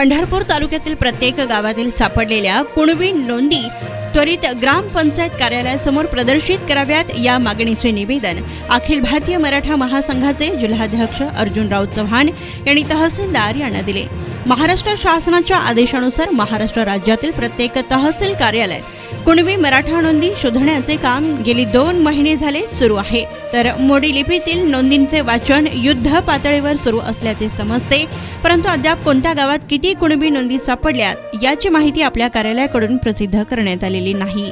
पंढरपूर तालुक्यातील प्रत्येक गावातील सापडलेल्या कुणबी नोंदी त्वरित ग्रामपंचायत कार्यालयासमोर प्रदर्शित कराव्यात या मागणीचे निवेदन अखिल भारतीय मराठा महासंघाचे जिल्हाध्यक्ष अर्जुनराव चव्हाण यांनी तहसीलदार यांना दिले। महाराष्ट्र शासनाच्या आदेशानुसार महाराष्ट्र राज्यातील प्रत्येक तहसील कार्यालयात कुणबी मराठा नोंदी शोधण्याचे काम गेली 2 महिने झाले सुरू आहे, तर मोडी लिपीतील नोंदींचे वाचन युद्ध पातळीवर सुरू असल्याचे समजते, परंतु अद्याप कोणत्या गावात किती कुणबी नोंदी सापडल्यात याची माहिती आपल्या कार्यालयाकडून प्रसिद्ध करण्यात आलेली नाही।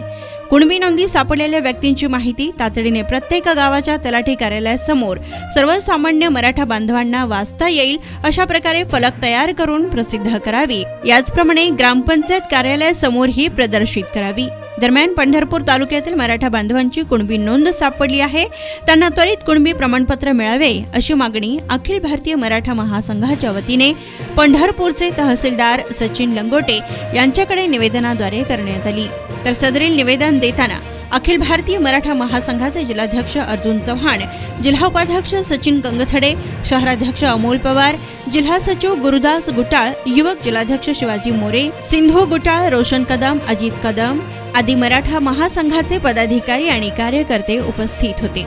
कुणबी नोंदी सापडलेल्या व्यक्तींची माहिती तातडीने प्रत्येक गावाच्या तलाठी कार्यालयासमोर सर्वसामान्य मराठा बांधवांना वाचता येईल अशा प्रकारे फलक तयार करून प्रसिद्ध करावी, याचप्रमाणे ग्रामपंचायत कार्यालयासमोर ही प्रदर्शित करावी। दरम्यान पंढरपूर तालुक्यातील मराठा बांधवांची कुणबी नोंद सापडली आहे, त्यांना त्वरित कुणबी प्रमाणपत्र मिळावे अशी मागणी अखिल भारतीय मराठा महासंघाच्या वतीने पंढरपूरचे तहसीलदार सचिन लंगोटे यांच्याकडे निवेदनाद्वारे करण्यात आली। तर सदरील निवेदन देताना अखिल भारतीय मराठा महासंघाचे जिल्हाध्यक्ष अर्जुन चव्हाण, जिल्हा उपाध्यक्ष सचिन गंगथडे, शहराध्यक्ष अमोल पवार, जिल्हा सचिव गुरुदास गुटाळ, युवक जिल्हाध्यक्ष शिवाजी मोरे, सिंधू गुटाळ, रोशन कदम, अजित कदम आदी मराठा महासंघाचे पदाधिकारी आणि कार्यकर्ते उपस्थित होते।